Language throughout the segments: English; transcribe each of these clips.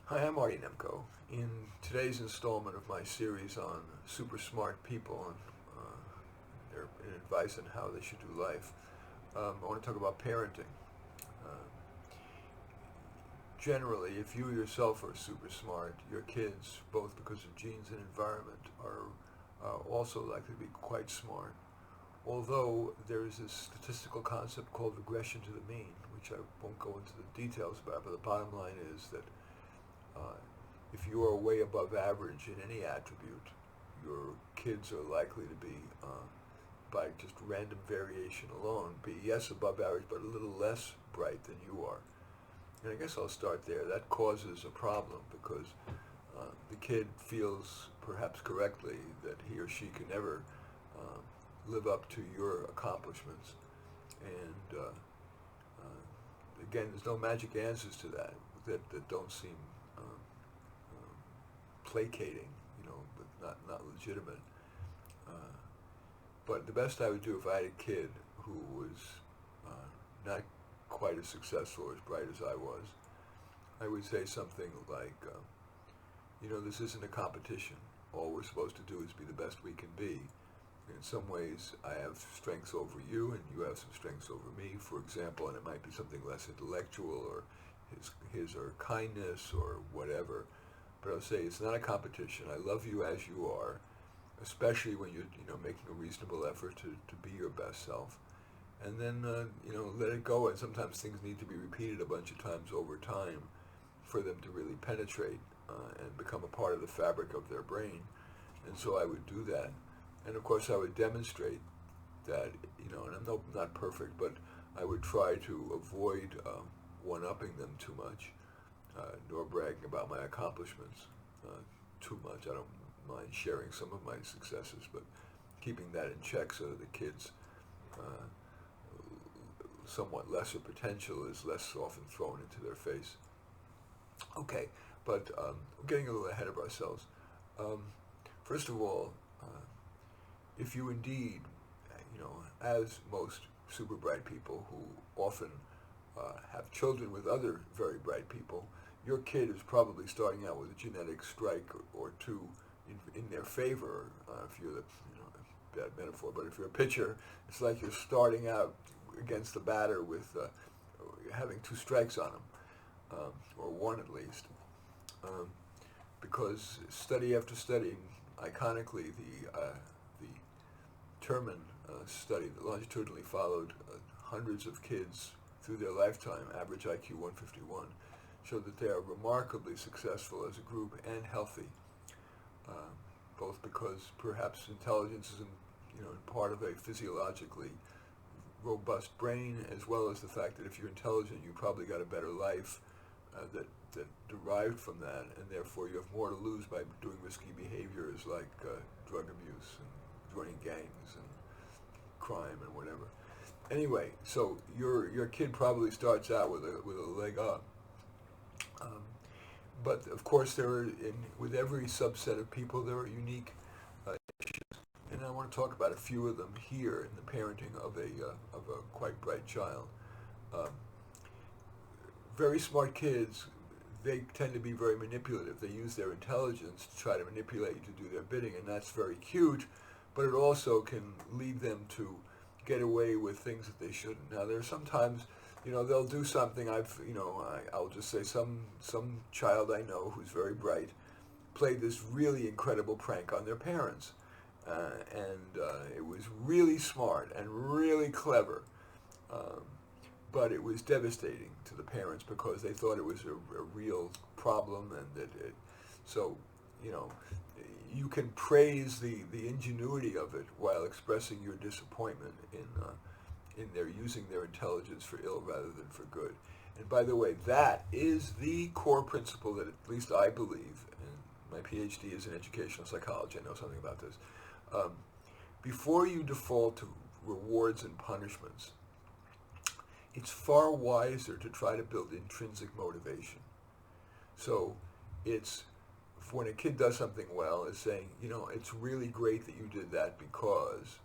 Hi, I'm Marty Nemko. In today's installment of my series on super smart people and their advice on how they should do life, I want to talk about parenting. Uh, Generally, if you yourself are super smart, your kids, both because of genes and environment, are also likely to be quite smart. Although there is this statistical concept called regression to the mean, which I won't go into the details about, but the bottom line is that uh, if you are way above average in any attribute, your kids are likely to be, by just random variation alone, be yes above average, but a little less bright than you are. And I guess I'll start there. That causes a problem because the kid feels, perhaps correctly, that he or she can never um, live up to your accomplishments. And again, there's no magic answers to that don't seem um, placating, but not legitimate. Uh, but the best I would do if I had a kid who was not quite as successful or as bright as I would say something like, this isn't a competition. All we're supposed to do is be the best we can be. In some ways, I have strengths over you, and you have some strengths over me, for example, and it might be something less intellectual, or his or kindness, or whatever. But I'll say it's not a competition. I love you as you are, especially when you're making a reasonable effort to be your best self. And then let it go. And sometimes things need to be repeated a bunch of times over time for them to really penetrate and become a part of the fabric of their brain. And so I would do that. And of course, I would demonstrate that, and I'm not perfect, but I would try to avoid one-upping them too much, nor bragging about my accomplishments too much. I don't mind sharing some of my successes, but keeping that in check so that the kids' somewhat lesser potential is less often thrown into their face. Okay, but we're getting a little ahead of ourselves. Um, First of all, if you indeed, as most super bright people who often have children with other very bright people, your kid is probably starting out with a genetic strike or two in their favor. If you're the, bad metaphor, but if you're a pitcher, it's like you're starting out against the batter with having two strikes on him, or one at least, because study after study, iconically, the Terman study that longitudinally followed hundreds of kids through their lifetime, average IQ 151, showed that they are remarkably successful as a group and healthy, both because perhaps intelligence is in part of a physiologically robust brain, as well as the fact that if you're intelligent, you probably got a better life that derived from that, and therefore you have more to lose by doing risky behaviors like drug abuse and joining gangs and crime and whatever. Anyway, so your kid probably starts out with a leg up. Um, but of course, with every subset of people, there are unique issues, and I want to talk about a few of them here in the parenting of a quite bright child. Um, Very smart kids, they tend to be very manipulative. They use their intelligence to try to manipulate you to do their bidding, and that's very cute, but it also can lead them to get away with things that they shouldn't. Now, there are sometimes, they'll do something. I'll just say some child I know who's very bright played this really incredible prank on their parents, and it was really smart and really clever. Um, but it was devastating to the parents because they thought it was a real problem, and so you can praise the ingenuity of it while expressing your disappointment in their using their intelligence for ill rather than for good. And by the way, that is the core principle that at least I believe, and my PhD is in educational psychology, I know something about this. Before you default to rewards and punishments, it's far wiser to try to build intrinsic motivation. So it's, when a kid does something well, it's saying, it's really great that you did that because,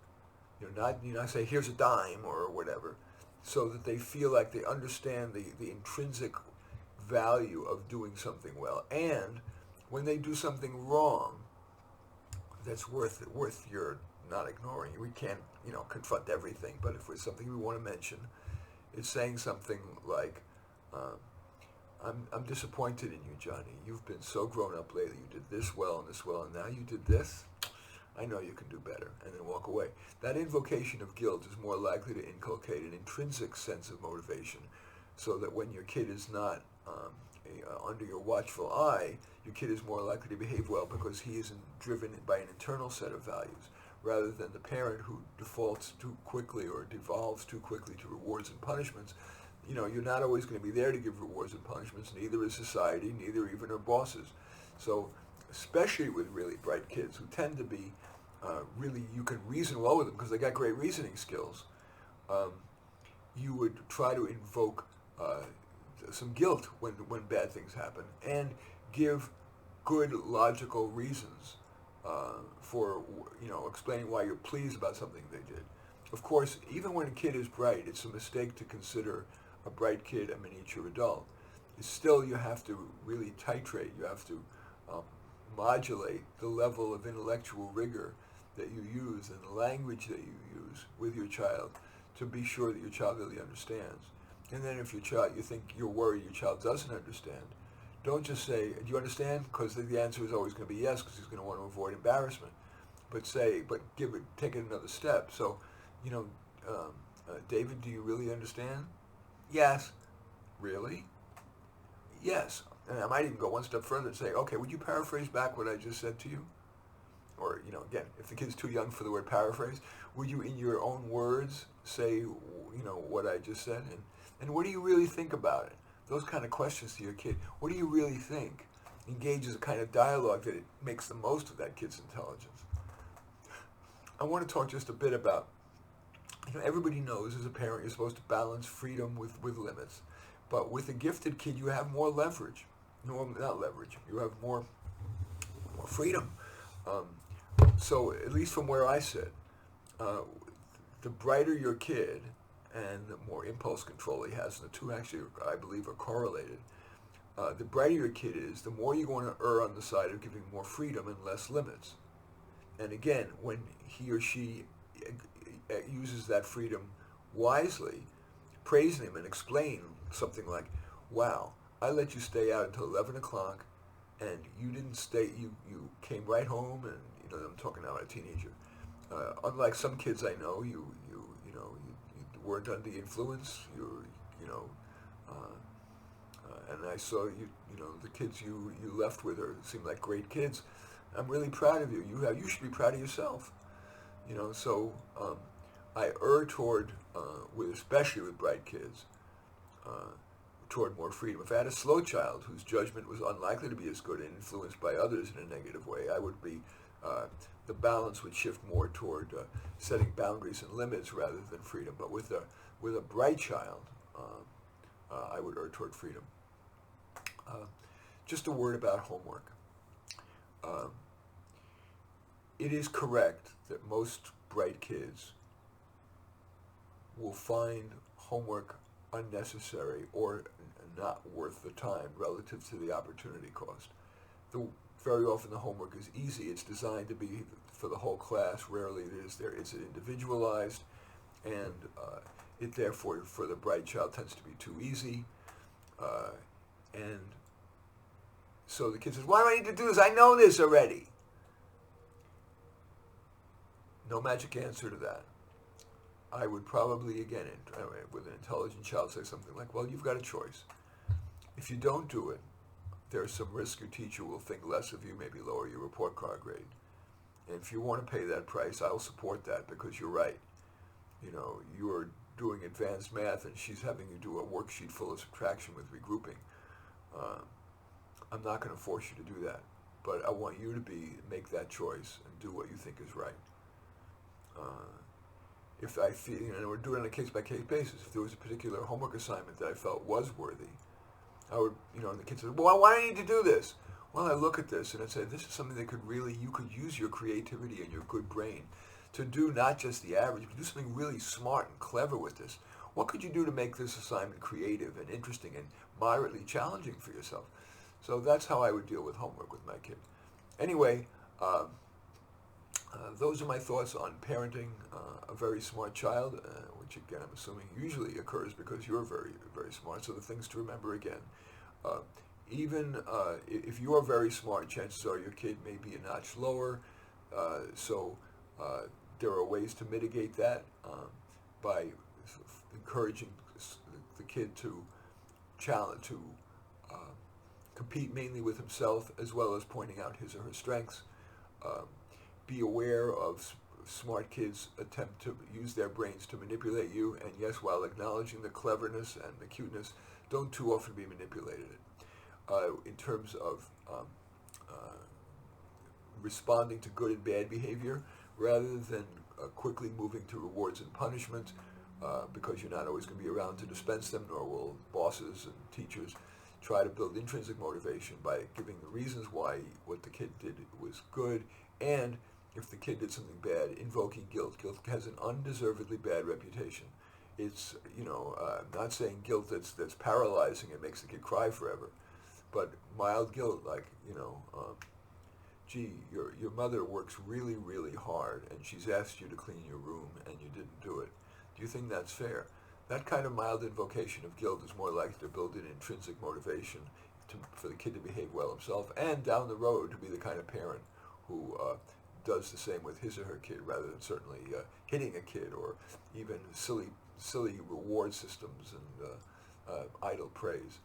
not say, here's a dime or whatever, so that they feel like they understand the intrinsic value of doing something well. And when they do something wrong, that's worth your not ignoring. We can't, confront everything, but if it's something we want to mention, it's saying something like, I'm disappointed in you, Johnny. You've been so grown up lately. You did this well, and now you did this. I know you can do better, and then walk away. That invocation of guilt is more likely to inculcate an intrinsic sense of motivation, so that when your kid is not under your watchful eye, your kid is more likely to behave well because he isn't driven by an internal set of values, rather than the parent who defaults too quickly or devolves too quickly to rewards and punishments. You're not always going to be there to give rewards and punishments, neither is society, neither even are bosses. So, especially with really bright kids who tend to be really, you can reason well with them because they got great reasoning skills, you would try to invoke some guilt when bad things happen and give good logical reasons for explaining why you're pleased about something they did. Of course, even when a kid is bright, it's a mistake to consider a bright kid a miniature adult. Still, you have to really titrate. You have to modulate the level of intellectual rigor that you use and the language that you use with your child to be sure that your child really understands. And then if you think you're worried your child doesn't understand, don't just say, do you understand? Because the answer is always going to be yes, because he's going to want to avoid embarrassment. But take it another step. So, David, do you really understand? Yes. Really? Yes. And I might even go one step further and say, okay, would you paraphrase back what I just said to you? Or, again, if the kid's too young for the word paraphrase, would you, in your own words, say, what I just said? And what do you really think about it? Those kind of questions to your kid. What do you really think? Engages a kind of dialogue that it makes the most of that kid's intelligence. I want to talk just a bit about, everybody knows as a parent you're supposed to balance freedom with limits. But with a gifted kid, you have more leverage. No, not leverage. You have more freedom. So at least from where I sit, the brighter your kid and the more impulse control he has, and the two actually, I believe, are correlated, the brighter your kid is, the more you're going to err on the side of giving more freedom and less limits. And again, when he or she uses that freedom wisely, praising him and explain something like, wow, I let you stay out until 11 o'clock and you didn't stay, you came right home, and I'm talking now about a teenager. Unlike some kids I know, you weren't under the influence, and I saw the kids you left with seemed like great kids. I'm really proud of you. You should be proud of yourself. So I err toward, especially with bright kids, toward more freedom. If I had a slow child whose judgment was unlikely to be as good and influenced by others in a negative way, I would be, the balance would shift more toward setting boundaries and limits rather than freedom. But with a bright child, I would err toward freedom. Just a word about homework. It is correct that most bright kids will find homework unnecessary or not worth the time relative to the opportunity cost. Very often the homework is easy. It's designed to be for the whole class. Rarely it's individualized, and it therefore for the bright child tends to be too easy. And so the kid says, why do I need to do this? I know this already. No magic answer to that. I would probably, again, with an intelligent child, say something like, well, you've got a choice. If you don't do it, there's some risk your teacher will think less of you, maybe lower your report card grade. And if you want to pay that price, I'll support that because you're right. You're doing advanced math and she's having you do a worksheet full of subtraction with regrouping. I'm not going to force you to do that, but I want you to make that choice and do what you think is right. If I feel, we're doing it on a case-by-case basis. If there was a particular homework assignment that I felt was worthy, I would, and the kid said, well, why do I need to do this? Well, I look at this and I'd say, this is something that you could use your creativity and your good brain to do, not just the average, but do something really smart and clever with this. what could you do to make this assignment creative and interesting and moderately challenging for yourself? So that's how I would deal with homework with my kid. Anyway, those are my thoughts on parenting a very smart child, which again I'm assuming usually occurs because you're very, very smart. So the things to remember again, even if you are very smart, chances are your kid may be a notch lower. So there are ways to mitigate that by encouraging the kid to challenge, to compete mainly with himself, as well as pointing out his or her strengths. Be aware of smart kids attempt to use their brains to manipulate you, and yes, while acknowledging the cleverness and the cuteness, don't too often be manipulated. In terms of responding to good and bad behavior, rather than quickly moving to rewards and punishment, because you're not always going to be around to dispense them, nor will bosses and teachers. Try to build intrinsic motivation by giving the reasons why what the kid did was good, and if the kid did something bad, invoking guilt. Guilt has an undeservedly bad reputation. It's, not saying guilt that's paralyzing and makes the kid cry forever, but mild guilt, like, gee, your mother works really, really hard, and she's asked you to clean your room, and you didn't do it. Do you think that's fair? That kind of mild invocation of guilt is more likely to build in intrinsic motivation for the kid to behave well himself, and down the road to be the kind of parent who does the same with his or her kid, rather than certainly hitting a kid or even silly reward systems and idle praise.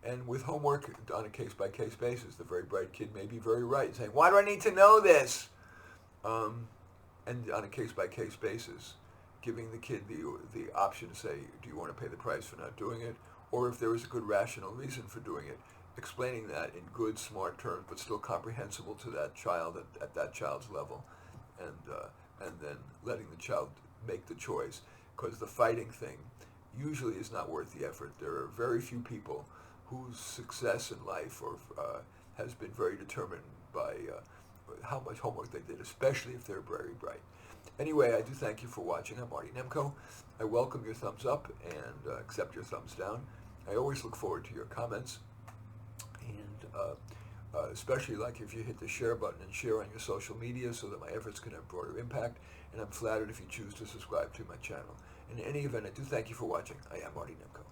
And with homework on a case-by-case basis, the very bright kid may be very right, saying, "Why do I need to know this?" And on a case-by-case basis, giving the kid the option to say, do you want to pay the price for not doing it? Or if there is a good rational reason for doing it, explaining that in good, smart terms, but still comprehensible to that child at that child's level, and then letting the child make the choice, because the fighting thing usually is not worth the effort. There are very few people whose success in life has been very determined by how much homework they did, especially if they're very bright. Anyway, I do thank you for watching. I'm Marty Nemko. I welcome your thumbs up and accept your thumbs down. I always look forward to your comments, and especially like if you hit the share button and share on your social media so that my efforts can have broader impact, and I'm flattered if you choose to subscribe to my channel. In any event, I do thank you for watching. I am Marty Nemko.